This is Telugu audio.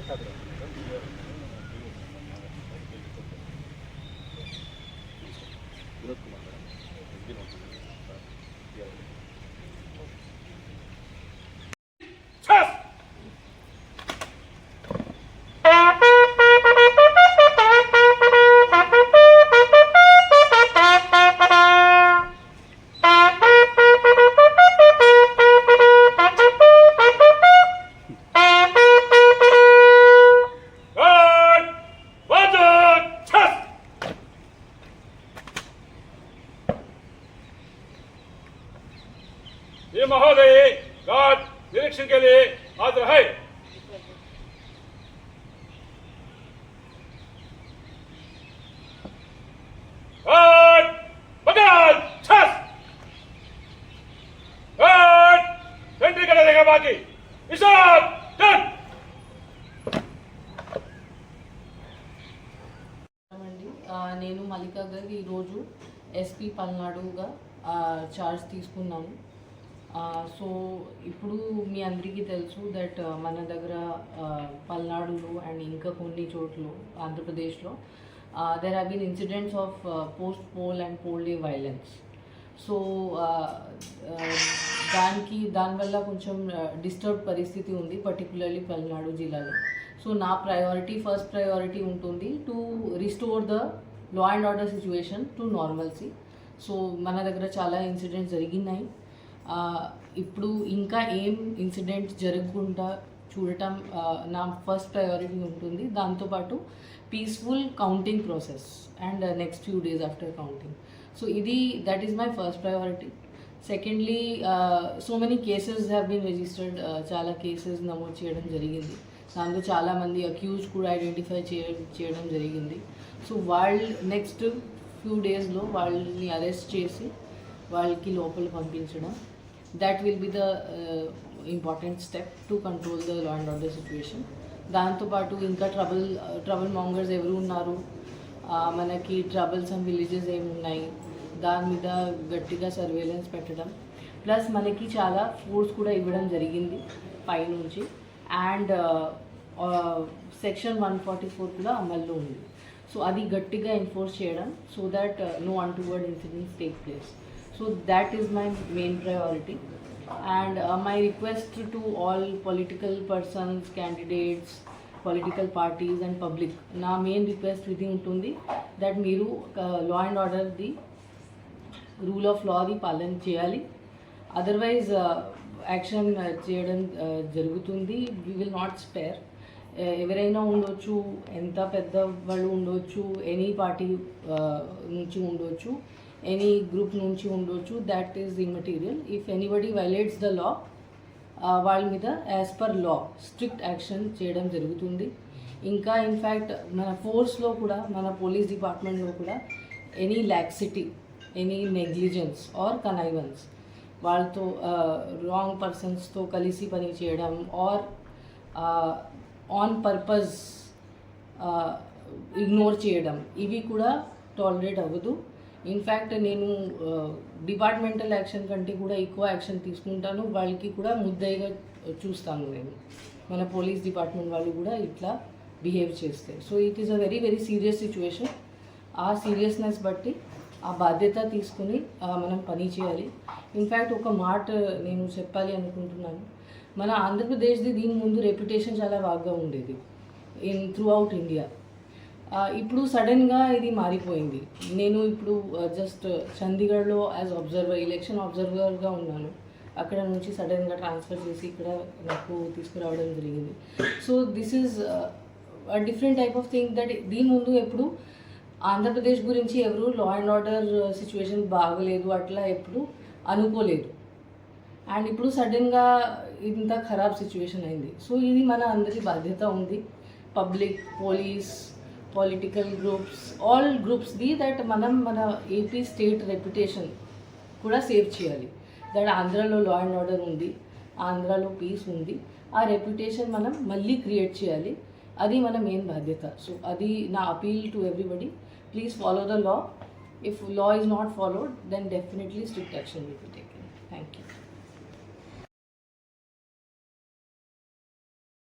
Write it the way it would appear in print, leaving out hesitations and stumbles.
వినోద్ కుమార్ ये महोदय गार्ड निरीक्षण के लिए हाजिर है। गार्ड बगाल छस गार्ड सेंट्री कर देगा बाकी इशारा डन। నేను మల్లికా గారు ఈరోజు ఎస్పీ పల్నాడుగా చార్జ్ తీసుకున్నాను. సో ఇప్పుడు మీ అందరికీ తెలుసు దట్ మన దగ్గర పల్నాడులో అండ్ ఇంకా కొన్ని చోట్ల ఆంధ్రప్రదేశ్లో there have been incidents of post poll and poll day violence. So దానివల్ల కొంచెం డిస్టర్బ్ పరిస్థితి ఉంది పర్టికులర్లీ పల్నాడు జిల్లాలో. సో నా ఫస్ట్ ప్రయారిటీ ఉంటుంది to restore the law and order situation to normalcy. So మన దగ్గర చాలా ఇన్సిడెంట్స్ జరిగినాయి. ఇప్పుడు ఇంకా ఏం ఇన్సిడెంట్ జరగకుండా చూడటం నా ఫస్ట్ ప్రయారిటీ ఉంటుంది. దాంతోపాటు peaceful counting process and next few days after counting. So that is my first priority. Secondly, so many cases have been registered. చాలా కేసెస్ నమోదు చేయడం జరిగింది. దాంట్లో చాలామంది అక్యూజ్ కూడా ఐడెంటిఫై చేయడం జరిగింది. సో వాళ్ళు నెక్స్ట్ ఫ్యూ డేస్లో వాళ్ళని అరెస్ట్ చేసి వాళ్ళకి లోపల పంపించడం, that will be the important step to control the law and order situation. దాంతోపాటు ఇంకా ట్రబుల్ మాంగర్స్ ఎవరు ఉన్నారు, మనకి ట్రబుల్సమ్ విలేజెస్ ఏమున్నాయి, దాని మీద గట్టిగా సర్వేలెన్స్ పెట్టడం, ప్లస్ మనకి చాలా ఫోర్స్ కూడా ఇవ్వడం జరిగింది పైనుంచి. అండ్ సెక్షన్ 144 కూడా అమల్లో ఉంది. సో అది గట్టిగా ఎన్ఫోర్స్ చేయడం so that no untoward incidents take place. So that is my main priority, and my request to all political persons, candidates, political parties and public, na main request idi untundi that meeru law and order the rule of law di palan cheyali. Otherwise action cheyadam jarugutundi. We will not spare. ఎవరైనా ఉండొచ్చు, ఎంత పెద్ద వాళ్ళు ఉండొచ్చు, ఎనీ పార్టీ నుంచి ఉండొచ్చు, ఎనీ గ్రూప్ నుంచి ఉండొచ్చు, that is immaterial. If anybody violates the law, వాళ్ళ మీద as per law strict action చేయడం జరుగుతుంది. ఇంకా ఇన్ఫ్యాక్ట్ మన ఫోర్స్లో కూడా, మన పోలీస్ డిపార్ట్మెంట్లో కూడా any laxity, any negligence are connivance, వాళ్ళతో రాంగ్ పర్సన్స్తో కలిసి పని చేయడం ఆర్ ఆన్ పర్పస్ ఇగ్నోర్ చేయడం, ఇవి కూడా టాలరేట్ అవ్వదు. ఇన్ఫ్యాక్ట్ నేను డిపార్ట్మెంటల్ యాక్షన్ కంటే కూడా ఎక్కువ యాక్షన్ తీసుకుంటాను. వాళ్ళకి కూడా ముద్దయిగా చూస్తాను నేను, మన పోలీస్ డిపార్ట్మెంట్ వాళ్ళు కూడా ఇట్లా బిహేవ్ చేస్తే. So it is a very very serious situation. ఆ సీరియస్నెస్ బట్టి ఆ బాధ్యత తీసుకుని మనం పని చేయాలి. ఇన్ఫ్యాక్ట్ ఒక మాట నేను చెప్పాలి అనుకుంటున్నాను. మన ఆంధ్రప్రదేశ్ది దీని ముందు రెప్యుటేషన్ చాలా బాగా ఉండేది త్రూ అవుట్ ఇండియా. ఇప్పుడు సడన్గా ఇది మారిపోయింది. నేను ఇప్పుడు జస్ట్ చండీగఢ్లో యాజ్ అబ్జర్వర్, ఎలక్షన్ అబ్జర్వర్గా ఉన్నాను. అక్కడ నుంచి సడన్గా ట్రాన్స్ఫర్ చేసి ఇక్కడ నాకు తీసుకురావడం జరిగింది. So this is different type of thing that దీని ముందు ఎప్పుడు ఆంధ్రప్రదేశ్ గురించి ఎవరు లా అండ్ ఆర్డర్ సిచ్యువేషన్ బాగలేదు అట్లా ఎప్పుడు అనుకోలేదు. అండ్ ఇప్పుడు సడన్గా ఇంత ఖరాబ్ సిచ్యువేషన్ అయింది. సో ఇది మన అందరి బాధ్యత ఉంది, public, police, political groups, all గ్రూప్స్ది, దట్ మనం మన ఏపీ స్టేట్ రెప్యుటేషన్ కూడా సేవ్ చేయాలి. దట్ ఆంధ్రాలో లా అండ్ ఆర్డర్ ఉంది, ఆంధ్రాలో పీస్ ఉంది, ఆ రెప్యుటేషన్ మనం మళ్ళీ క్రియేట్ చేయాలి. అది మన మెయిన్ బాధ్యత. సో అది నా appeal to everybody. Please follow the law. If law is not followed, then definitely strict action will be taken. Thank you.